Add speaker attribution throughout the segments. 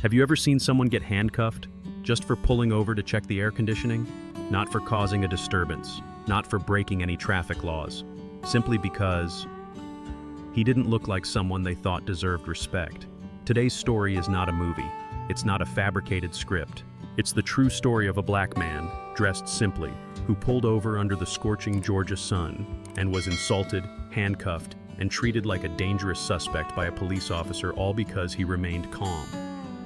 Speaker 1: Have you ever seen someone get handcuffed just for pulling over to check the air conditioning? Not for causing a disturbance, not for breaking any traffic laws, simply because he didn't look like someone they thought deserved respect. Today's story is not a movie. It's not a fabricated script. It's the true story of a black man, dressed simply, who pulled over under the scorching Georgia sun and was insulted, handcuffed, and treated like a dangerous suspect by a police officer, all because he remained calm.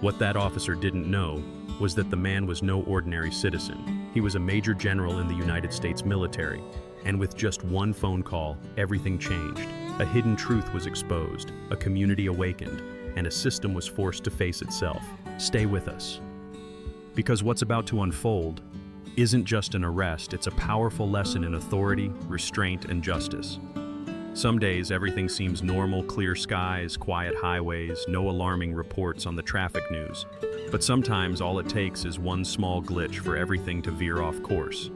Speaker 1: What that officer didn't know was that the man was no ordinary citizen. He was a major general in the United States military, and with just one phone call, everything changed. A hidden truth was exposed, a community awakened, and a system was forced to face itself. Stay with us, because what's about to unfold isn't just an arrest, it's a powerful lesson in authority, restraint, and justice. Some days everything seems normal, clear skies, quiet highways, no alarming reports on the traffic news. But sometimes all it takes is one small glitch for everything to veer off course.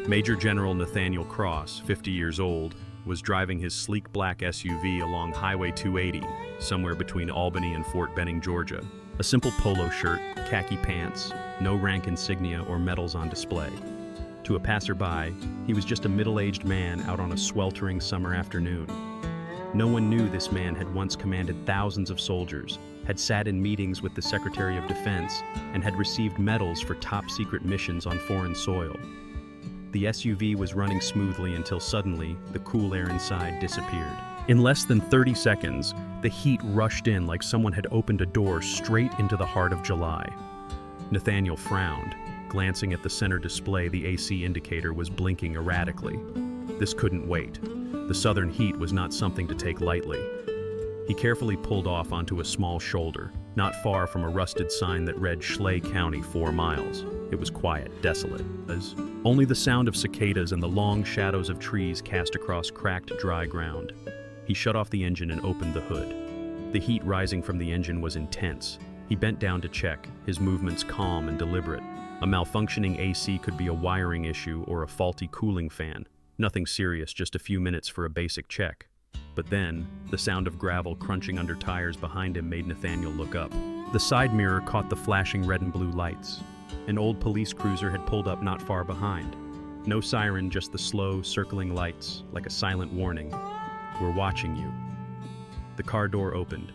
Speaker 1: Major General Nathaniel Cross, 50 years old, was driving his sleek black SUV along Highway 280, somewhere between Albany and Fort Benning, Georgia. A simple polo shirt, khaki pants, no rank insignia or medals on display. To a passerby, he was just a middle-aged man out on a sweltering summer afternoon. No one knew this man had once commanded thousands of soldiers, had sat in meetings with the Secretary of Defense, and had received medals for top-secret missions on foreign soil. The SUV was running smoothly until suddenly, the cool air inside disappeared. In less than 30 seconds, the heat rushed in like someone had opened a door straight into the heart of July. Nathaniel frowned. Glancing at the center display, the AC indicator was blinking erratically. This couldn't wait. The southern heat was not something to take lightly. He carefully pulled off onto a small shoulder, not far from a rusted sign that read Schley County 4 miles. It was quiet, desolate. Only the sound of cicadas and the long shadows of trees cast across cracked, dry ground. He shut off the engine and opened the hood. The heat rising from the engine was intense. He bent down to check, his movements calm and deliberate. A malfunctioning AC could be a wiring issue or a faulty cooling fan. Nothing serious, just a few minutes for a basic check. But then, the sound of gravel crunching under tires behind him made Nathaniel look up. The side mirror caught the flashing red and blue lights. An old police cruiser had pulled up not far behind. No siren, just the slow, circling lights, like a silent warning. "We're watching you." The car door opened.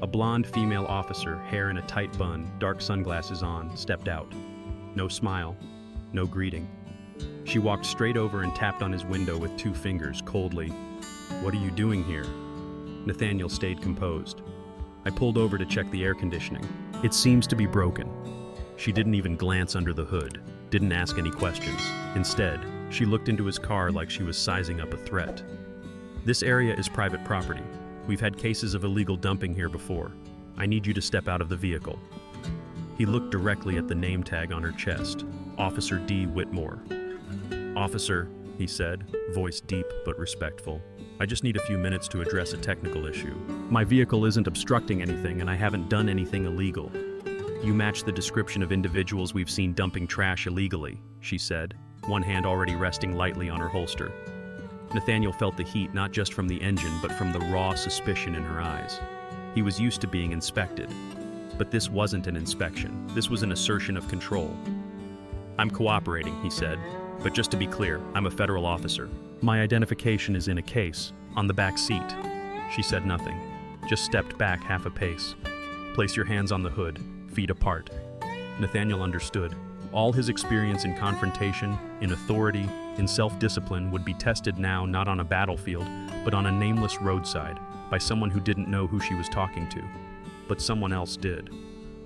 Speaker 1: A blonde female officer, hair in a tight bun, dark sunglasses on, stepped out. No smile, no greeting. She walked straight over and tapped on his window with 2 fingers, coldly. "What are you doing here?" Nathaniel stayed composed. "I pulled over to check the air conditioning. It seems to be broken." She didn't even glance under the hood, didn't ask any questions. Instead, she looked into his car like she was sizing up a threat. "This area is private property. We've had cases of illegal dumping here before. I need you to step out of the vehicle." He looked directly at the name tag on her chest, Officer D. Whitmore. "Officer," he said, voice deep but respectful, "I just need a few minutes to address a technical issue. My vehicle isn't obstructing anything and I haven't done anything illegal." "You match the description of individuals we've seen dumping trash illegally," she said, one hand already resting lightly on her holster. Nathaniel felt the heat not just from the engine but from the raw suspicion in her eyes. He was used to being inspected. But this wasn't an inspection. This was an assertion of control. "I'm cooperating," he said, "but just to be clear, I'm a federal officer. My identification is in a case, on the back seat." She said nothing, just stepped back half a pace. "Place your hands on the hood, feet apart." Nathaniel understood. All his experience in confrontation, in authority, in self-discipline would be tested now not on a battlefield, but on a nameless roadside, by someone who didn't know who she was talking to. But someone else did.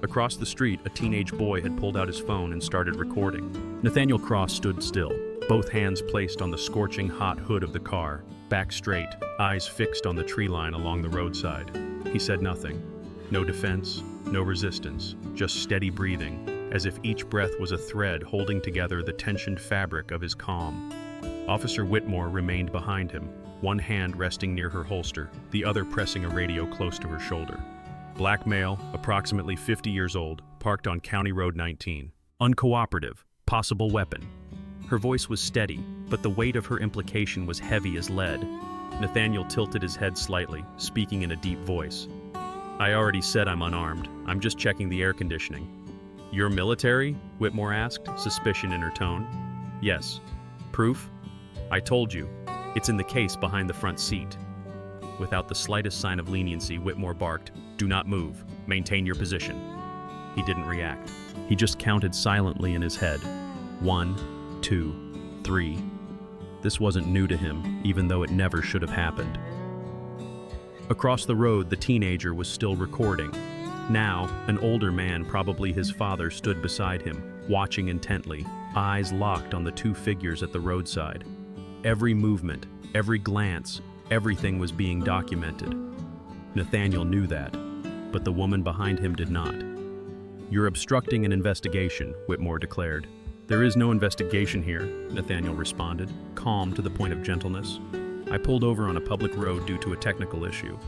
Speaker 1: Across the street, a teenage boy had pulled out his phone and started recording. Nathaniel Cross stood still, both hands placed on the scorching hot hood of the car, back straight, eyes fixed on the tree line along the roadside. He said nothing. No defense, no resistance, just steady breathing, as if each breath was a thread holding together the tensioned fabric of his calm. Officer Whitmore remained behind him, one hand resting near her holster, the other pressing a radio close to her shoulder. Black male, approximately 50 years old, parked on County Road 19. Uncooperative, possible weapon. Her voice was steady, but the weight of her implication was heavy as lead. Nathaniel tilted his head slightly, speaking in a deep voice. I already said I'm unarmed. I'm just checking the air conditioning. You're military? Whitmore asked, suspicion in her tone. Yes. Proof? I told you. It's in the case behind the front seat. Without the slightest sign of leniency, Whitmore barked, "Do not move. Maintain your position." He didn't react. He just counted silently in his head. 1, 2, 3. This wasn't new to him, even though it never should have happened. Across the road, the teenager was still recording. Now, an older man, probably his father, stood beside him, watching intently, eyes locked on the two figures at the roadside. Every movement, every glance, everything was being documented. Nathaniel knew that, but the woman behind him did not. "You're obstructing an investigation," Whitmore declared. "There is no investigation here," Nathaniel responded, calm to the point of gentleness. "I pulled over on a public road due to a technical issue.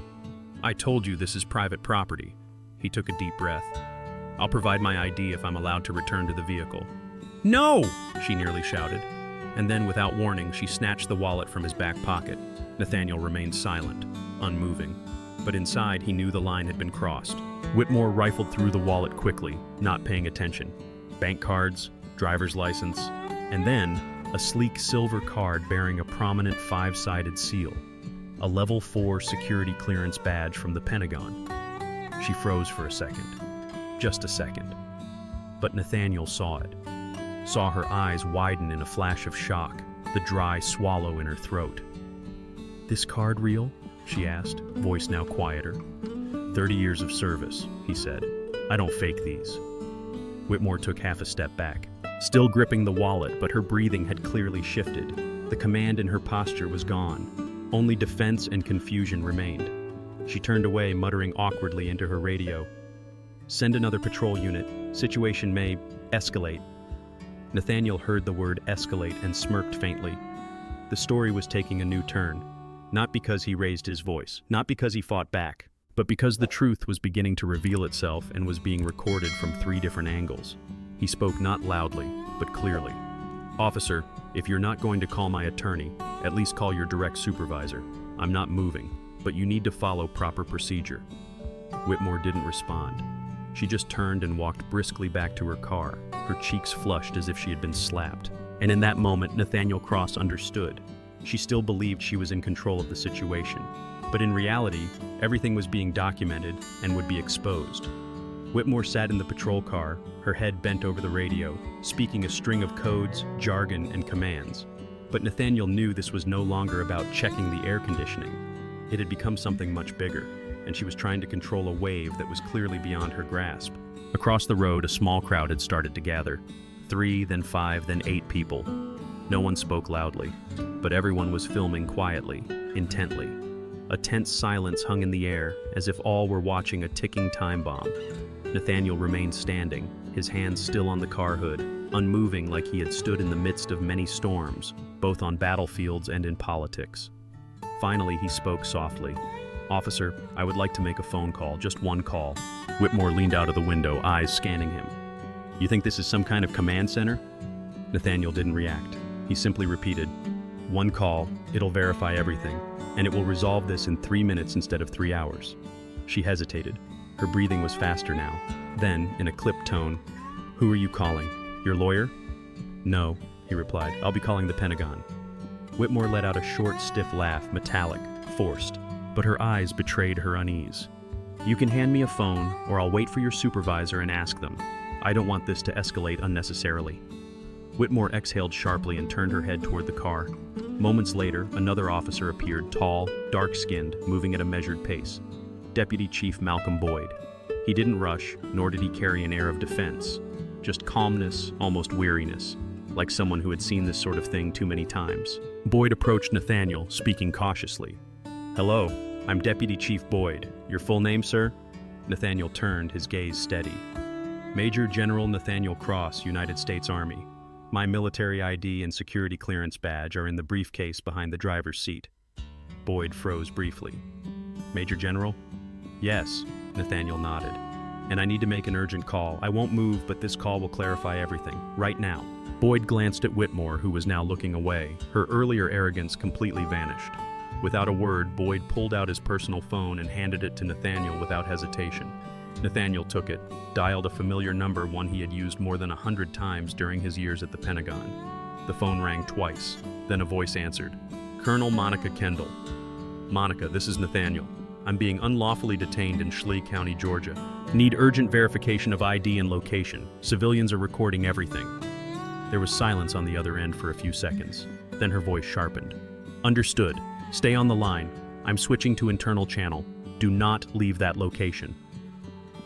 Speaker 1: I told you this is private property." He took a deep breath. "I'll provide my ID if I'm allowed to return to the vehicle." "No!" she nearly shouted. And then, without warning, she snatched the wallet from his back pocket. Nathaniel remained silent, unmoving. But inside, he knew the line had been crossed. Whitmore rifled through the wallet quickly, not paying attention. Bank cards, driver's license, and then a sleek silver card bearing a prominent 5-sided seal, a level 4 security clearance badge from the Pentagon. She froze for a second. Just a second. But Nathaniel saw it. Saw her eyes widen in a flash of shock, the dry swallow in her throat. "This card real?" she asked, voice now quieter. 30 years of service, he said. "I don't fake these." Whitmore took half a step back, still gripping the wallet, but her breathing had clearly shifted. The command in her posture was gone. Only defense and confusion remained. She turned away, muttering awkwardly into her radio. "Send another patrol unit. Situation may escalate." Nathaniel heard the word escalate and smirked faintly. The story was taking a new turn. Not because he raised his voice, not because he fought back, but because the truth was beginning to reveal itself and was being recorded from 3 different angles. He spoke not loudly, but clearly. "Officer, if you're not going to call my attorney, at least call your direct supervisor. I'm not moving, but you need to follow proper procedure." Whitmore didn't respond. She just turned and walked briskly back to her car, her cheeks flushed as if she had been slapped. And in that moment, Nathaniel Cross understood. She still believed she was in control of the situation. But in reality, everything was being documented and would be exposed. Whitmore sat in the patrol car, her head bent over the radio, speaking a string of codes, jargon, and commands. But Nathaniel knew this was no longer about checking the air conditioning. It had become something much bigger, and she was trying to control a wave that was clearly beyond her grasp. Across the road, a small crowd had started to gather. 3, then 5, then 8 people. No one spoke loudly, but everyone was filming quietly, intently. A tense silence hung in the air, as if all were watching a ticking time bomb. Nathaniel remained standing, his hands still on the car hood, unmoving like he had stood in the midst of many storms, both on battlefields and in politics. Finally, he spoke softly. "Officer, I would like to make a phone call, just one call." Whitmore leaned out of the window, eyes scanning him. "You think this is some kind of command center?" Nathaniel didn't react. He simply repeated, "One call, it'll verify everything, and it will resolve this in 3 minutes instead of 3 hours. She hesitated. Her breathing was faster now. Then, in a clipped tone, "Who are you calling? Your lawyer?" "No," he replied. "I'll be calling the Pentagon." Whitmore let out a short, stiff laugh, metallic, forced, but her eyes betrayed her unease. "You can hand me a phone, or I'll wait for your supervisor and ask them. I don't want this to escalate unnecessarily." Whitmore exhaled sharply and turned her head toward the car. Moments later, another officer appeared, tall, dark-skinned, moving at a measured pace. Deputy Chief Malcolm Boyd. He didn't rush, nor did he carry an air of defense. Just calmness, almost weariness, like someone who had seen this sort of thing too many times. Boyd approached Nathaniel, speaking cautiously. "Hello, I'm Deputy Chief Boyd. Your full name, sir?" Nathaniel turned, his gaze steady. "Major General Nathaniel Cross, United States Army. My military ID and security clearance badge are in the briefcase behind the driver's seat." Boyd froze briefly. "Major General?" "Yes," Nathaniel nodded. "And I need to make an urgent call. I won't move, but this call will clarify everything, right now." Boyd glanced at Whitmore, who was now looking away. Her earlier arrogance completely vanished. Without a word, Boyd pulled out his personal phone and handed it to Nathaniel without hesitation. Nathaniel took it, dialed a familiar number, one he had used more than 100 times during his years at the Pentagon. The phone rang twice, then a voice answered. Colonel Monica Kendall. Monica, this is Nathaniel. I'm being unlawfully detained in Schley County, Georgia. Need urgent verification of ID and location. Civilians are recording everything. There was silence on the other end for a few seconds. Then her voice sharpened. Understood. Stay on the line. I'm switching to internal channel. Do not leave that location.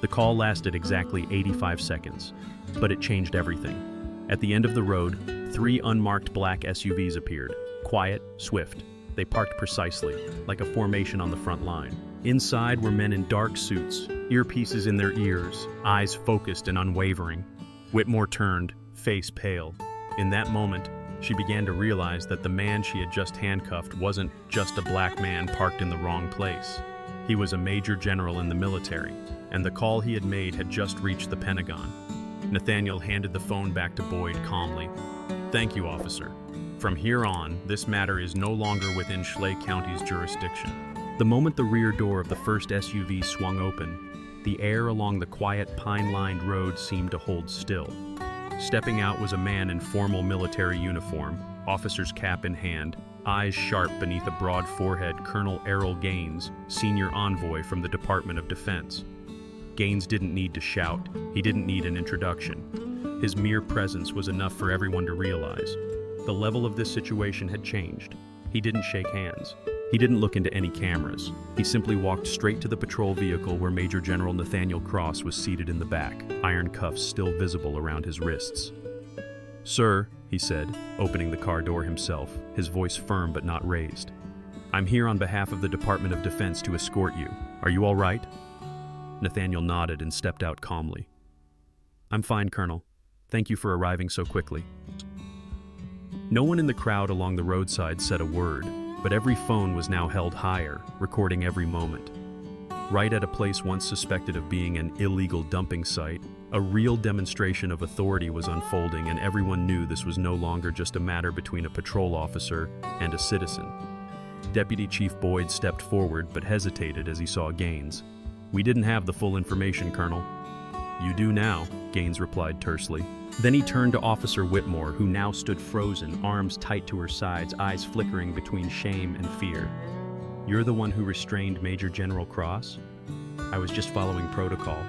Speaker 1: The call lasted exactly 85 seconds, but it changed everything. At the end of the road, 3 unmarked black SUVs appeared. Quiet, swift. They parked precisely, like a formation on the front line. Inside were men in dark suits, earpieces in their ears, eyes focused and unwavering. Whitmore turned, face pale. In that moment, she began to realize that the man she had just handcuffed wasn't just a black man parked in the wrong place. He was a major general in the military, and the call he had made had just reached the Pentagon. Nathaniel handed the phone back to Boyd calmly. Thank you, officer. From here on, this matter is no longer within Schley County's jurisdiction. The moment the rear door of the first SUV swung open, the air along the quiet pine-lined road seemed to hold still. Stepping out was a man in formal military uniform, officer's cap in hand, eyes sharp beneath a broad forehead. Colonel Errol Gaines, senior envoy from the Department of Defense. Gaines didn't need to shout. He didn't need an introduction. His mere presence was enough for everyone to realize. The level of this situation had changed. He didn't shake hands. He didn't look into any cameras. He simply walked straight to the patrol vehicle where Major General Nathaniel Cross was seated in the back, iron cuffs still visible around his wrists. Sir, he said, opening the car door himself, his voice firm but not raised. I'm here on behalf of the Department of Defense to escort you. Are you all right? Nathaniel nodded and stepped out calmly. I'm fine, Colonel. Thank you for arriving so quickly. No one in the crowd along the roadside said a word, but every phone was now held higher, recording every moment. Right at a place once suspected of being an illegal dumping site, a real demonstration of authority was unfolding, and everyone knew this was no longer just a matter between a patrol officer and a citizen. Deputy Chief Boyd stepped forward but hesitated as he saw Gaines. We didn't have the full information, Colonel. You do now, Gaines replied tersely. Then he turned to Officer Whitmore, who now stood frozen, arms tight to her sides, eyes flickering between shame and fear. You're the one who restrained Major General Cross? I was just following protocol.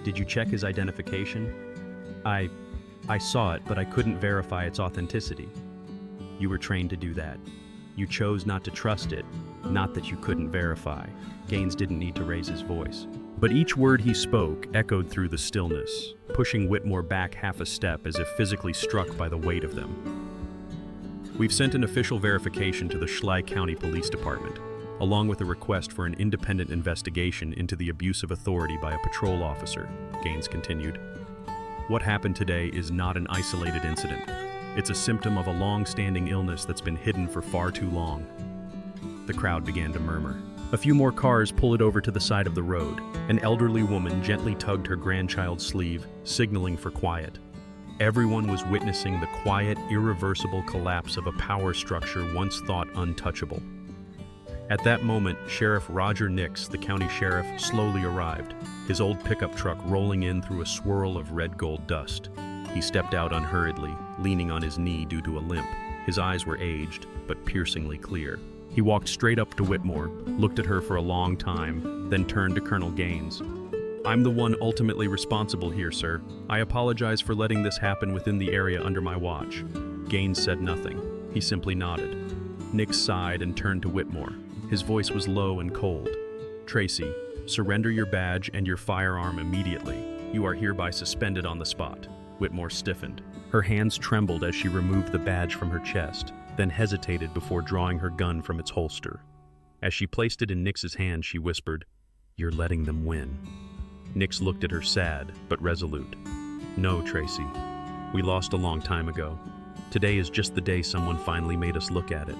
Speaker 1: Did you check his identification? I saw it, but I couldn't verify its authenticity. You were trained to do that. You chose not to trust it, not that you couldn't verify. Gaines didn't need to raise his voice. But each word he spoke echoed through the stillness, pushing Whitmore back half a step as if physically struck by the weight of them. We've sent an official verification to the Schley County Police Department, along with a request for an independent investigation into the abuse of authority by a patrol officer, Gaines continued. What happened today is not an isolated incident. It's a symptom of a long-standing illness that's been hidden for far too long. The crowd began to murmur. A few more cars pulled over to the side of the road. An elderly woman gently tugged her grandchild's sleeve, signaling for quiet. Everyone was witnessing the quiet, irreversible collapse of a power structure once thought untouchable. At that moment, Sheriff Roger Nix, the county sheriff, slowly arrived, his old pickup truck rolling in through a swirl of red-gold dust. He stepped out unhurriedly, leaning on his knee due to a limp. His eyes were aged, but piercingly clear. He walked straight up to Whitmore, looked at her for a long time, then turned to Colonel Gaines. I'm the one ultimately responsible here, sir. I apologize for letting this happen within the area under my watch. Gaines said nothing. He simply nodded. Nix sighed and turned to Whitmore. His voice was low and cold. Tracy, surrender your badge and your firearm immediately. You are hereby suspended on the spot. Whitmore stiffened. Her hands trembled as she removed the badge from her chest, then hesitated before drawing her gun from its holster. As she placed it in Nix's hand, she whispered, "You're letting them win." Nix looked at her sad, but resolute. No, Tracy. We lost a long time ago. Today is just the day someone finally made us look at it.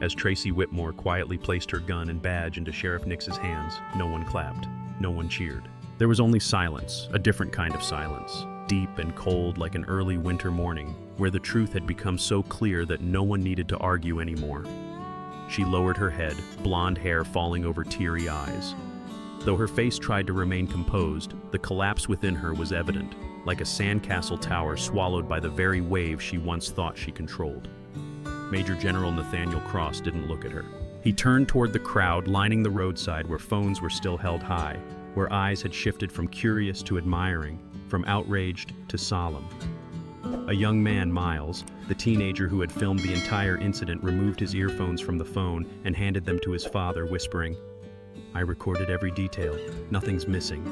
Speaker 1: As Tracy Whitmore quietly placed her gun and badge into Sheriff Nix's hands, no one clapped, no one cheered. There was only silence, a different kind of silence, deep and cold like an early winter morning, where the truth had become so clear that no one needed to argue anymore. She lowered her head, blonde hair falling over teary eyes. Though her face tried to remain composed, the collapse within her was evident, like a sandcastle tower swallowed by the very wave she once thought she controlled. Major General Nathaniel Cross didn't look at her. He turned toward the crowd lining the roadside where phones were still held high, where eyes had shifted from curious to admiring, from outraged to solemn. A young man, Miles, the teenager who had filmed the entire incident, removed his earphones from the phone and handed them to his father, whispering, "I recorded every detail. Nothing's missing."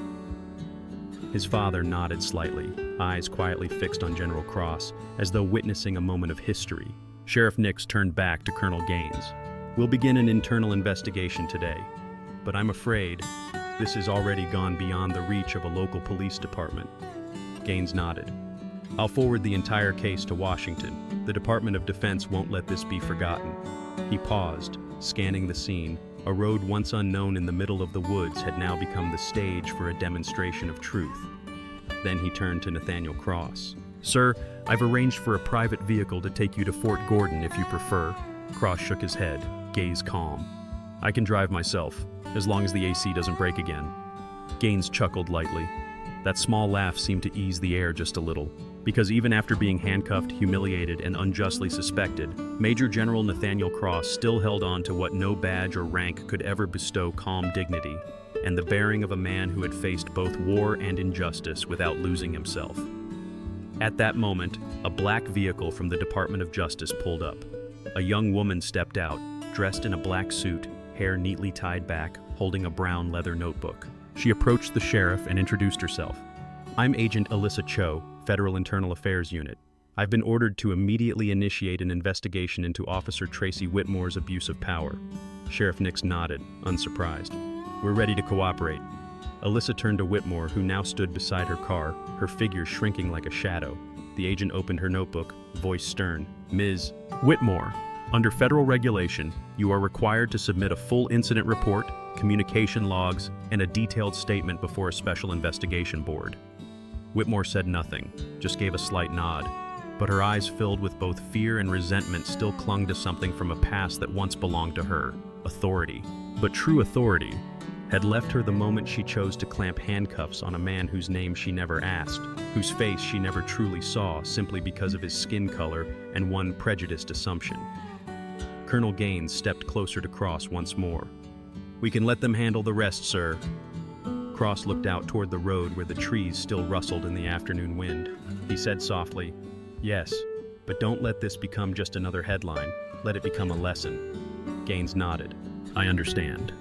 Speaker 1: His father nodded slightly, eyes quietly fixed on General Cross, as though witnessing a moment of history. Sheriff Nix turned back to Colonel Gaines. "We'll begin an internal investigation today, but I'm afraid this has already gone beyond the reach of a local police department." Gaines nodded. "I'll forward the entire case to Washington. The Department of Defense won't let this be forgotten." He paused, scanning the scene. A road once unknown in the middle of the woods had now become the stage for a demonstration of truth. Then he turned to Nathaniel Cross. "Sir, I've arranged for a private vehicle to take you to Fort Gordon if you prefer." Cross shook his head, gaze calm. "I can drive myself, as long as the AC doesn't break again." Gaines chuckled lightly. That small laugh seemed to ease the air just a little, because even after being handcuffed, humiliated, and unjustly suspected, Major General Nathaniel Cross still held on to what no badge or rank could ever bestow: calm dignity, and the bearing of a man who had faced both war and injustice without losing himself. At that moment, a black vehicle from the Department of Justice pulled up. A young woman stepped out, dressed in a black suit, hair neatly tied back, holding a brown leather notebook. She approached the sheriff and introduced herself. "I'm Agent Alyssa Cho, Federal Internal Affairs Unit. I've been ordered to immediately initiate an investigation into Officer Tracy Whitmore's abuse of power." Sheriff Nix nodded, unsurprised. "We're ready to cooperate." Alyssa turned to Whitmore, who now stood beside her car, her figure shrinking like a shadow. The agent opened her notebook, voice stern. "Ms. Whitmore, under federal regulation, you are required to submit a full incident report, communication logs, and a detailed statement before a special investigation board." Whitmore said nothing, just gave a slight nod, but her eyes, filled with both fear and resentment, still clung to something from a past that once belonged to her: authority. But true authority had left her the moment she chose to clamp handcuffs on a man whose name she never asked, whose face she never truly saw simply because of his skin color and one prejudiced assumption. Colonel Gaines stepped closer to Cross once more. "We can let them handle the rest, sir." Cross looked out toward the road where the trees still rustled in the afternoon wind. He said softly, "Yes, but don't let this become just another headline. Let it become a lesson." Gaines nodded. "I understand."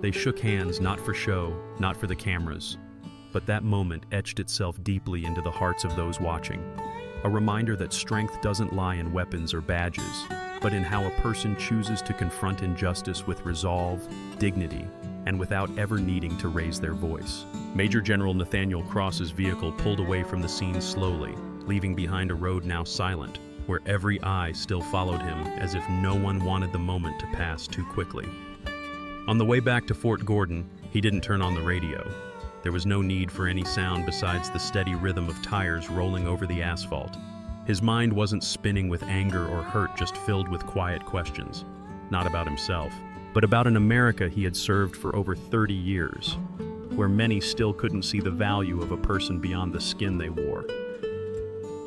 Speaker 1: They shook hands, not for show, not for the cameras, but that moment etched itself deeply into the hearts of those watching. A reminder that strength doesn't lie in weapons or badges, but in how a person chooses to confront injustice with resolve, dignity, and without ever needing to raise their voice. Major General Nathaniel Cross's vehicle pulled away from the scene slowly, leaving behind a road now silent, where every eye still followed him as if no one wanted the moment to pass too quickly. On the way back to Fort Gordon, he didn't turn on the radio. There was no need for any sound besides the steady rhythm of tires rolling over the asphalt. His mind wasn't spinning with anger or hurt, just filled with quiet questions. Not about himself, but about an America he had served for over 30 years, where many still couldn't see the value of a person beyond the skin they wore.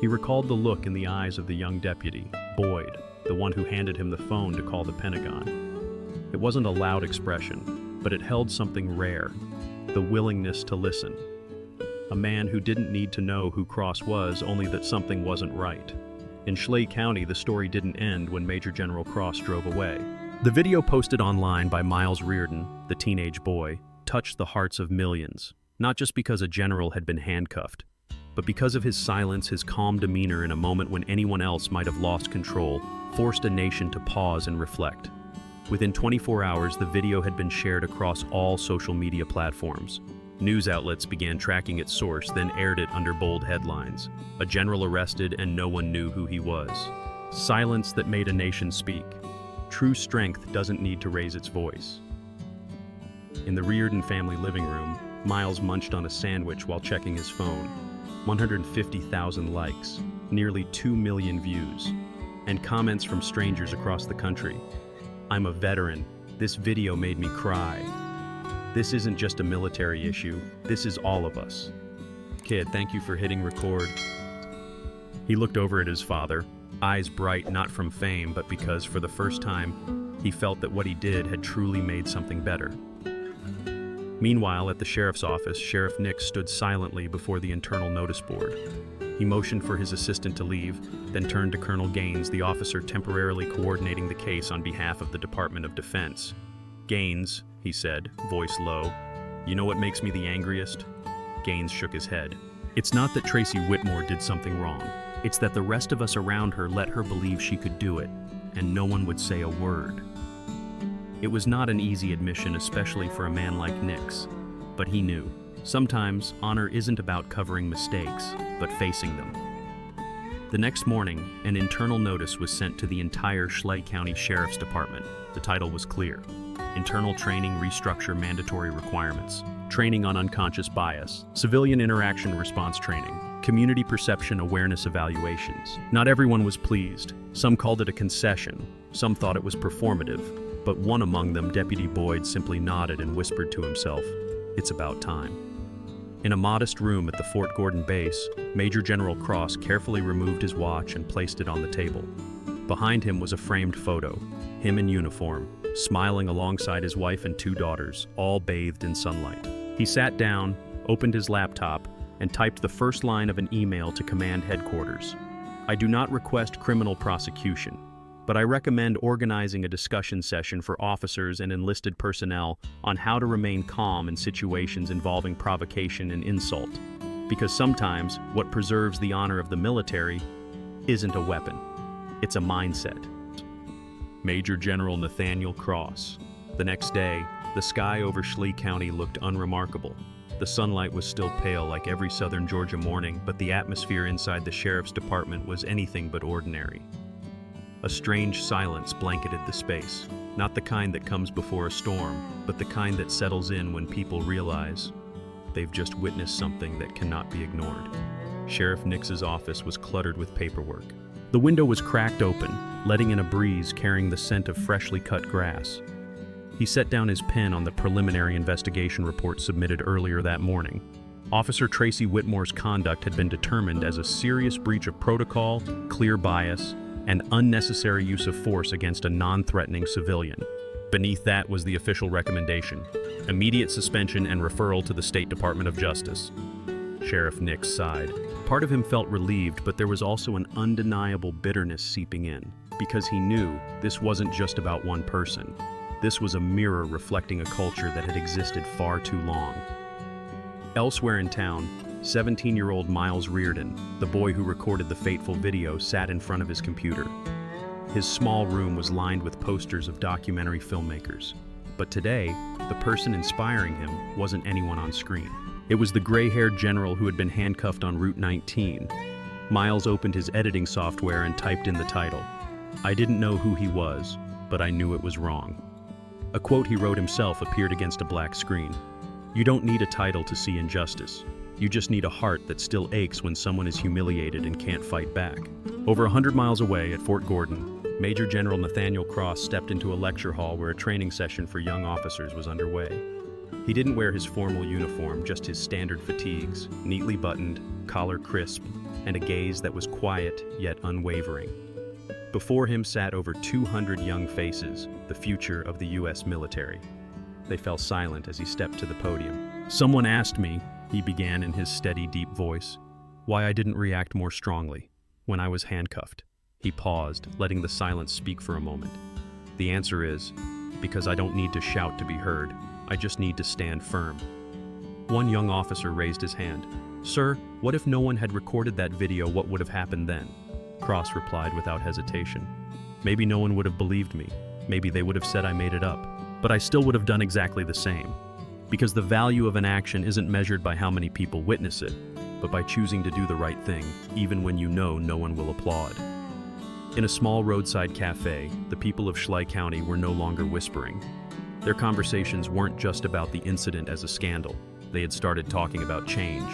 Speaker 1: He recalled the look in the eyes of the young deputy, Boyd, the one who handed him the phone to call the Pentagon. It wasn't a loud expression, but it held something rare: the willingness to listen. A man who didn't need to know who Cross was, only that something wasn't right. In Schley County, the story didn't end when Major General Cross drove away. The video posted online by Miles Reardon, the teenage boy, touched the hearts of millions, not just because a general had been handcuffed, but because of his silence, his calm demeanor in a moment when anyone else might have lost control, forced a nation to pause and reflect. Within 24 hours, the video had been shared across all social media platforms. News outlets began tracking its source, then aired it under bold headlines. A general arrested and no one knew who he was. Silence that made a nation speak. True strength doesn't need to raise its voice. In the Reardon family living room, Miles munched on a sandwich while checking his phone. 150,000 likes, nearly 2 million views, and comments from strangers across the country. I'm a veteran. This video made me cry. This isn't just a military issue. This is all of us. Kid, thank you for hitting record. He looked over at his father, eyes bright not from fame, but because for the first time, he felt that what he did had truly made something better. Meanwhile, at the sheriff's office, Sheriff Nix stood silently before the internal notice board. He motioned for his assistant to leave, then turned to Colonel Gaines, the officer temporarily coordinating the case on behalf of the Department of Defense. "Gaines," he said, voice low, "you know what makes me the angriest?" Gaines shook his head. "It's not that Tracy Whitmore did something wrong. It's that the rest of us around her let her believe she could do it, and no one would say a word." It was not an easy admission, especially for a man like Nix, but he knew. Sometimes, honor isn't about covering mistakes, but facing them. The next morning, an internal notice was sent to the entire Schley County Sheriff's Department. The title was clear: Internal Training Restructure Mandatory Requirements, Training on Unconscious Bias, Civilian Interaction Response Training, Community Perception Awareness Evaluations. Not everyone was pleased. Some called it a concession, some thought it was performative, but one among them, Deputy Boyd, simply nodded and whispered to himself, "It's about time." In a modest room at the Fort Gordon base, Major General Cross carefully removed his watch and placed it on the table. Behind him was a framed photo, him in uniform, smiling alongside his wife and 2 daughters, all bathed in sunlight. He sat down, opened his laptop, and typed the first line of an email to command headquarters. "I do not request criminal prosecution, but I recommend organizing a discussion session for officers and enlisted personnel on how to remain calm in situations involving provocation and insult, because sometimes what preserves the honor of the military isn't a weapon, it's a mindset." Major General Nathaniel Cross. The next day, the sky over Schley County looked unremarkable. The sunlight was still pale like every southern Georgia morning, but the atmosphere inside the sheriff's department was anything but ordinary. A strange silence blanketed the space, not the kind that comes before a storm, but the kind that settles in when people realize they've just witnessed something that cannot be ignored. Sheriff Nix's office was cluttered with paperwork. The window was cracked open, letting in a breeze carrying the scent of freshly cut grass. He set down his pen on the preliminary investigation report submitted earlier that morning. Officer Tracy Whitmore's conduct had been determined as a serious breach of protocol, clear bias, and unnecessary use of force against a non-threatening civilian. Beneath that was the official recommendation: immediate suspension and referral to the State Department of Justice. Sheriff Nix sighed. Part of him felt relieved, but there was also an undeniable bitterness seeping in, because he knew this wasn't just about one person. This was a mirror reflecting a culture that had existed far too long. Elsewhere in town, 17-year-old Miles Reardon, the boy who recorded the fateful video, sat in front of his computer. His small room was lined with posters of documentary filmmakers. But today, the person inspiring him wasn't anyone on screen. It was the gray-haired general who had been handcuffed on Route 19. Miles opened his editing software and typed in the title. "I didn't know who he was, but I knew it was wrong." A quote he wrote himself appeared against a black screen. "You don't need a title to see injustice. You just need a heart that still aches when someone is humiliated and can't fight back." Over 100 miles away at Fort Gordon, Major General Nathaniel Cross stepped into a lecture hall where a training session for young officers was underway. He didn't wear his formal uniform, just his standard fatigues, neatly buttoned, collar crisp, and a gaze that was quiet yet unwavering. Before him sat over 200 young faces, the future of the U.S. military. They fell silent as he stepped to the podium. "Someone asked me," he began in his steady, deep voice, "why I didn't react more strongly when I was handcuffed." He paused, letting the silence speak for a moment. "The answer is, because I don't need to shout to be heard. I just need to stand firm." One young officer raised his hand. "Sir, what if no one had recorded that video? What would have happened then?" Cross replied without hesitation. "Maybe no one would have believed me. Maybe they would have said I made it up. But I still would have done exactly the same. Because the value of an action isn't measured by how many people witness it, but by choosing to do the right thing, even when you know no one will applaud." In a small roadside cafe, the people of Schley County were no longer whispering. Their conversations weren't just about the incident as a scandal. They had started talking about change.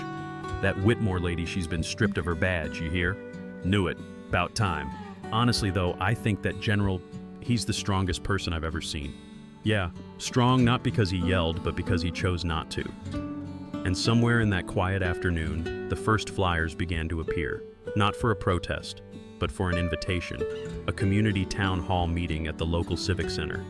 Speaker 1: "That Whitmore lady, she's been stripped of her badge, you hear? Knew it. About time. Honestly though, I think that General..." He's the strongest person I've ever seen. Yeah, strong not because he yelled, but because he chose not to. And somewhere in that quiet afternoon, the first flyers began to appear. Not for a protest, but for an invitation. A community town hall meeting at the local civic center.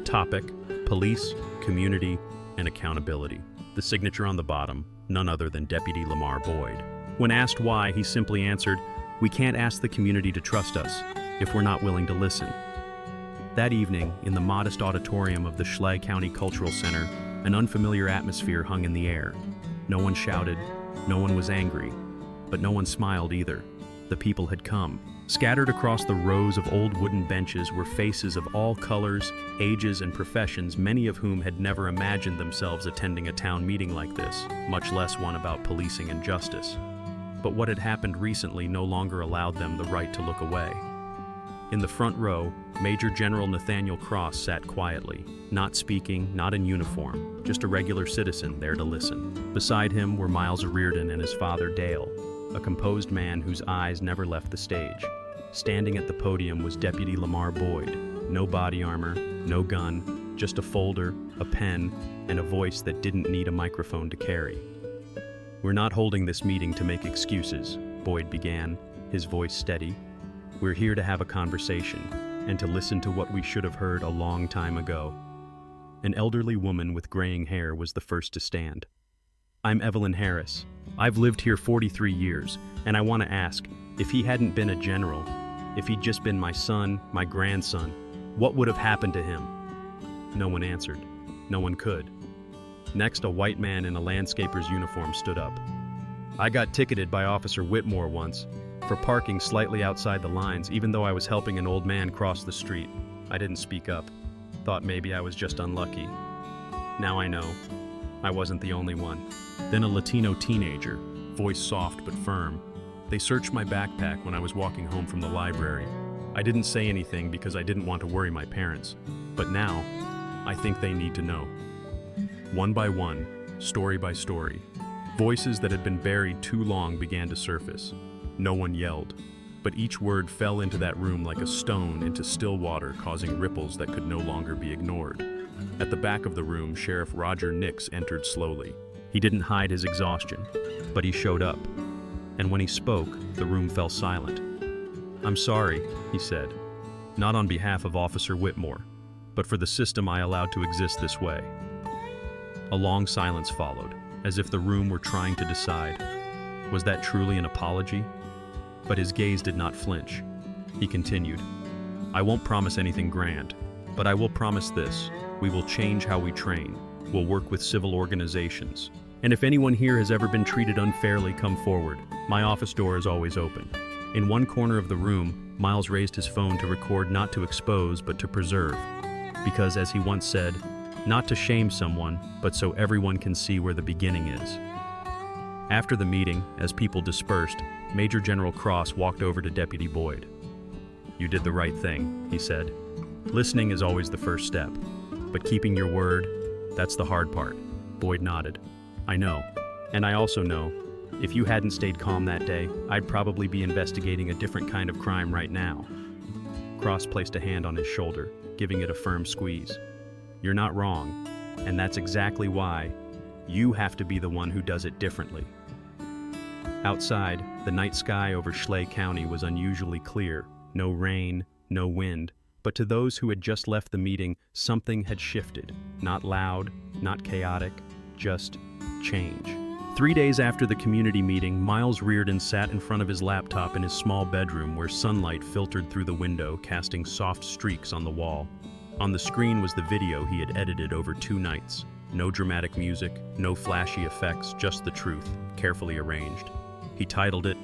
Speaker 1: Topic: police, community, and accountability. The signature on the bottom, none other than Deputy Lamar Boyd. When asked why, he simply answered, "We can't ask the community to trust us if we're not willing to listen." That evening, in the modest auditorium of the Schley County Cultural Center, an unfamiliar atmosphere hung in the air. No one shouted, no one was angry, but no one smiled either. The people had come. Scattered across the rows of old wooden benches were faces of all colors, ages, and professions, many of whom had never imagined themselves attending a town meeting like this, much less one about policing and justice. But what had happened recently no longer allowed them the right to look away. In the front row, Major General Nathaniel Cross sat quietly, not speaking, not in uniform, just a regular citizen there to listen. Beside him were Miles Reardon and his father Dale, a composed man whose eyes never left the stage. Standing at the podium was Deputy Lamar Boyd. No body armor, no gun, just a folder, a pen, and a voice that didn't need a microphone to carry. "We're not holding this meeting to make excuses," Boyd began, his voice steady. "We're here to have a conversation, and to listen to what we should have heard a long time ago." An elderly woman with graying hair was the first to stand. "I'm Evelyn Harris. I've lived here 43 years, and I want to ask, if he hadn't been a general, if he'd just been my son, my grandson, what would have happened to him?" No one answered. No one could. Next, a white man in a landscaper's uniform stood up. "I got ticketed by Officer Whitmore once for parking slightly outside the lines, even though I was helping an old man cross the street. I didn't speak up. Thought maybe I was just unlucky. Now I know. I wasn't the only one." Then a Latino teenager, voice soft but firm. "They searched my backpack when I was walking home from the library. I didn't say anything because I didn't want to worry my parents. But now, I think they need to know." One by one, story by story, voices that had been buried too long began to surface. No one yelled, but each word fell into that room like a stone into still water, causing ripples that could no longer be ignored. At the back of the room, Sheriff Roger Nix entered slowly. He didn't hide his exhaustion, but he showed up. And when he spoke, the room fell silent. "I'm sorry," he said, "not on behalf of Officer Whitmore, but for the system I allowed to exist this way." A long silence followed, as if the room were trying to decide. Was that truly an apology? But his gaze did not flinch. He continued, "I won't promise anything grand, but I will promise this. We will change how we train. We'll work with civil organizations. And if anyone here has ever been treated unfairly, come forward. My office door is always open." In one corner of the room, Miles raised his phone to record, not to expose, but to preserve. Because, as he once said, not to shame someone, but so everyone can see where the beginning is. After the meeting, as people dispersed, Major General Cross walked over to Deputy Boyd. "You did the right thing," he said. "Listening is always the first step, but keeping your word, that's the hard part." Boyd nodded. "I know, and I also know, if you hadn't stayed calm that day, I'd probably be investigating a different kind of crime right now." Cross placed a hand on his shoulder, giving it a firm squeeze. "You're not wrong, and that's exactly why you have to be the one who does it differently." Outside, the night sky over Schley County was unusually clear. No rain, no wind. But to those who had just left the meeting, something had shifted. Not loud, not chaotic, just change. 3 days after the community meeting, Miles Reardon sat in front of his laptop in his small bedroom where sunlight filtered through the window, casting soft streaks on the wall. On the screen was the video he had edited over 2 nights. No dramatic music, no flashy effects, just the truth, carefully arranged. He titled it,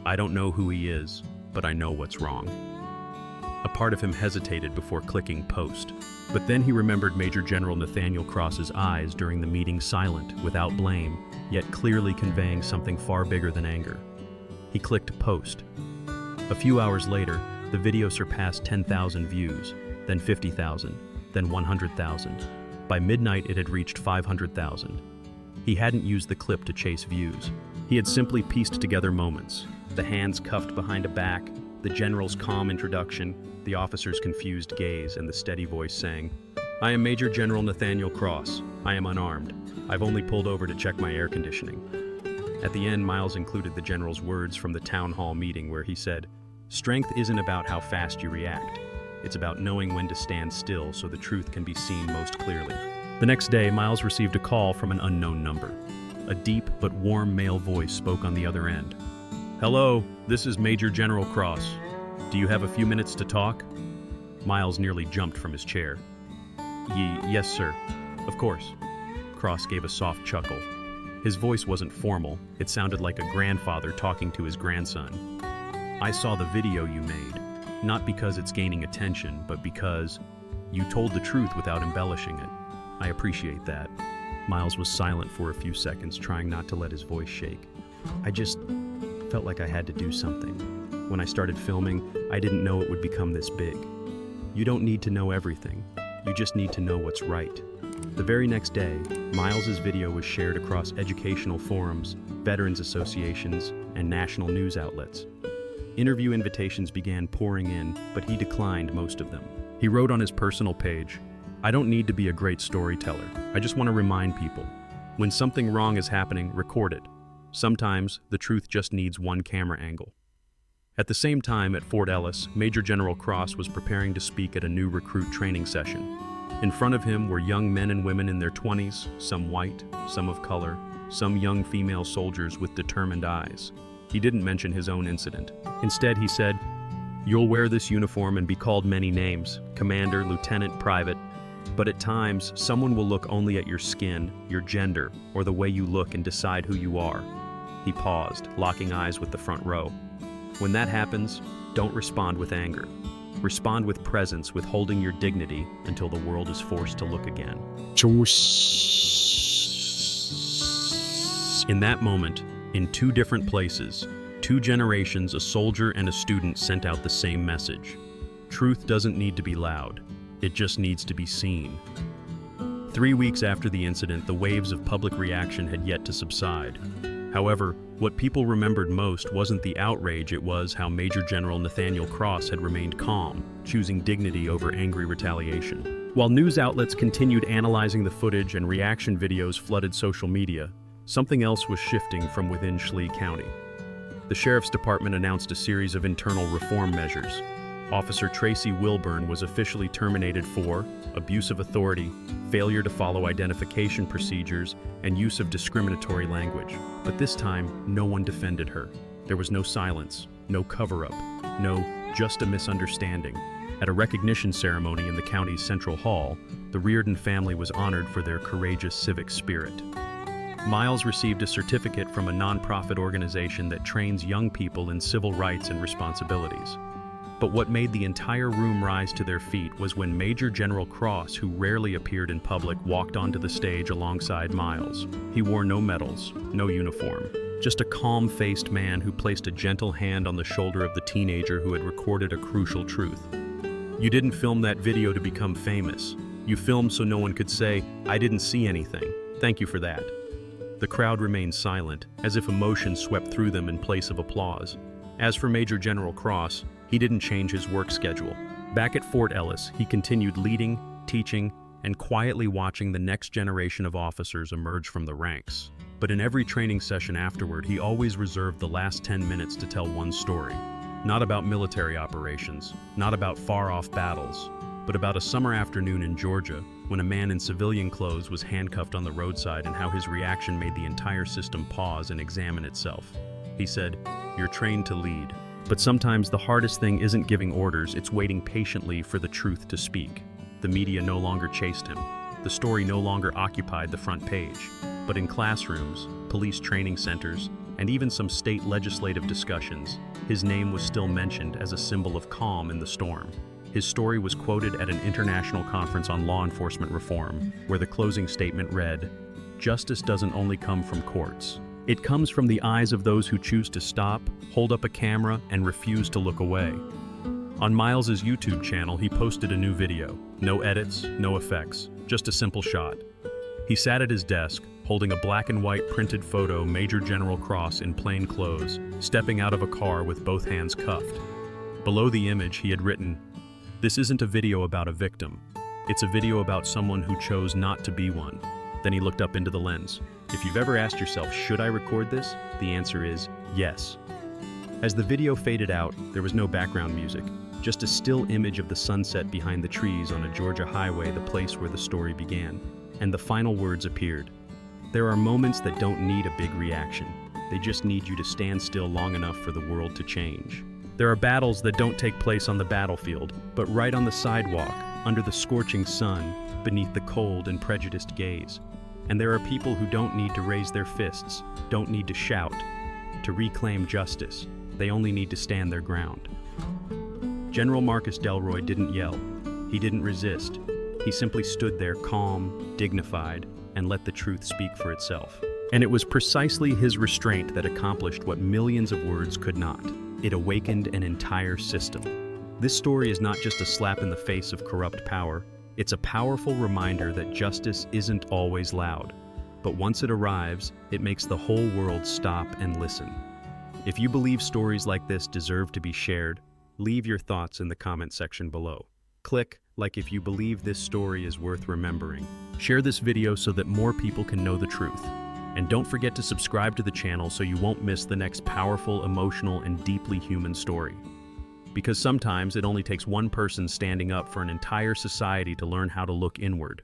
Speaker 1: "I don't know who he is, but I know what's wrong." A part of him hesitated before clicking post. But then he remembered Major General Nathaniel Cross's eyes during the meeting, silent, without blame, yet clearly conveying something far bigger than anger. He clicked post. A few hours later, the video surpassed 10,000 views, then 50,000, then 100,000. By midnight, it had reached 500,000. He hadn't used the clip to chase views. He had simply pieced together moments, the hands cuffed behind a back, The general's calm introduction, the officer's confused gaze, and the steady voice saying, "I am Major General Nathaniel Cross. I am unarmed. I've only pulled over to check my air conditioning." At the end, Miles included the general's words from the town hall meeting where he said, "Strength isn't about how fast you react. It's about knowing when to stand still so the truth can be seen most clearly." The next day, Miles received a call from an unknown number. A deep but warm male voice spoke on the other end. "Hello, this is Major General Cross. Do you have a few minutes to talk?" Miles nearly jumped from his chair. Yes, sir. Of course." Cross gave a soft chuckle. His voice wasn't formal. It sounded like a grandfather talking to his grandson. "I saw the video you made, not because it's gaining attention, but because you told the truth without embellishing it. I appreciate that." Miles was silent for a few seconds, trying not to let his voice shake. "I just felt like I had to do something. When I started filming, I didn't know it would become this big. You don't need to know everything. You just need to know what's right." The very next day, Miles's video was shared across educational forums, veterans associations, and national news outlets. Interview invitations began pouring in, but he declined most of them. He wrote on his personal page, "I don't need to be a great storyteller. I just want to remind people. When something wrong is happening, record it. Sometimes, the truth just needs one camera angle." At the same time, at Fort Ellis, Major General Cross was preparing to speak at a new recruit training session. In front of him were young men and women in their 20s, some white, some of color, some young female soldiers with determined eyes. He didn't mention his own incident. Instead, he said, "You'll wear this uniform and be called many names, commander, lieutenant, private. But at times, someone will look only at your skin, your gender, or the way you look and decide who you are." He paused, locking eyes with the front row. "When that happens, don't respond with anger. Respond with presence, with holding your dignity until the world is forced to look again." In that moment, in two different places, two generations, a soldier and a student, sent out the same message. Truth doesn't need to be loud. It just needs to be seen. 3 weeks after the incident, the waves of public reaction had yet to subside. However, what people remembered most wasn't the outrage, it was how Major General Nathaniel Cross had remained calm, choosing dignity over angry retaliation. While news outlets continued analyzing the footage and reaction videos flooded social media, something else was shifting from within Schley County. The Sheriff's Department announced a series of internal reform measures. Officer Tracy Wilburn was officially terminated for abuse of authority, failure to follow identification procedures, and use of discriminatory language. But this time, no one defended her. There was no silence, no cover-up, no just a misunderstanding. At a recognition ceremony in the county's Central Hall, the Reardon family was honored for their courageous civic spirit. Miles received a certificate from a nonprofit organization that trains young people in civil rights and responsibilities. But what made the entire room rise to their feet was when Major General Cross, who rarely appeared in public, walked onto the stage alongside Miles. He wore no medals, no uniform, just a calm-faced man who placed a gentle hand on the shoulder of the teenager who had recorded a crucial truth. "You didn't film that video to become famous. You filmed so no one could say, 'I didn't see anything.' Thank you for that." The crowd remained silent, as if emotion swept through them in place of applause. As for Major General Cross, he didn't change his work schedule. Back at Fort Ellis, he continued leading, teaching, and quietly watching the next generation of officers emerge from the ranks. But in every training session afterward, he always reserved the last 10 minutes to tell one story. Not about military operations, not about far-off battles, but about a summer afternoon in Georgia when a man in civilian clothes was handcuffed on the roadside and how his reaction made the entire system pause and examine itself. He said, "You're trained to lead. But sometimes the hardest thing isn't giving orders, it's waiting patiently for the truth to speak." The media no longer chased him. The story no longer occupied the front page. But in classrooms, police training centers, and even some state legislative discussions, his name was still mentioned as a symbol of calm in the storm. His story was quoted at an international conference on law enforcement reform, where the closing statement read, "Justice doesn't only come from courts. It comes from the eyes of those who choose to stop, hold up a camera, and refuse to look away." On Miles's YouTube channel, he posted a new video. No edits, no effects, just a simple shot. He sat at his desk, holding a black and white printed photo, Major General Cross in plain clothes, stepping out of a car with both hands cuffed. Below the image, he had written, "This isn't a video about a victim. It's a video about someone who chose not to be one." Then he looked up into the lens. If you've ever asked yourself, should I record this? The answer is yes. As the video faded out, there was no background music, just a still image of the sunset behind the trees on a Georgia highway, the place where the story began. And the final words appeared. There are moments that don't need a big reaction. They just need you to stand still long enough for the world to change. There are battles that don't take place on the battlefield, but right on the sidewalk, under the scorching sun, beneath the cold and prejudiced gaze. And there are people who don't need to raise their fists, don't need to shout, to reclaim justice. They only need to stand their ground. General Marcus Delroy didn't yell. He didn't resist. He simply stood there calm, dignified, and let the truth speak for itself. And it was precisely his restraint that accomplished what millions of words could not. It awakened an entire system. This story is not just a slap in the face of corrupt power. It's a powerful reminder that justice isn't always loud. But once it arrives, it makes the whole world stop and listen. If you believe stories like this deserve to be shared, leave your thoughts in the comment section below. Click like if you believe this story is worth remembering. Share this video so that more people can know the truth. And don't forget to subscribe to the channel so you won't miss the next powerful, emotional, and deeply human story. Because sometimes it only takes one person standing up for an entire society to learn how to look inward.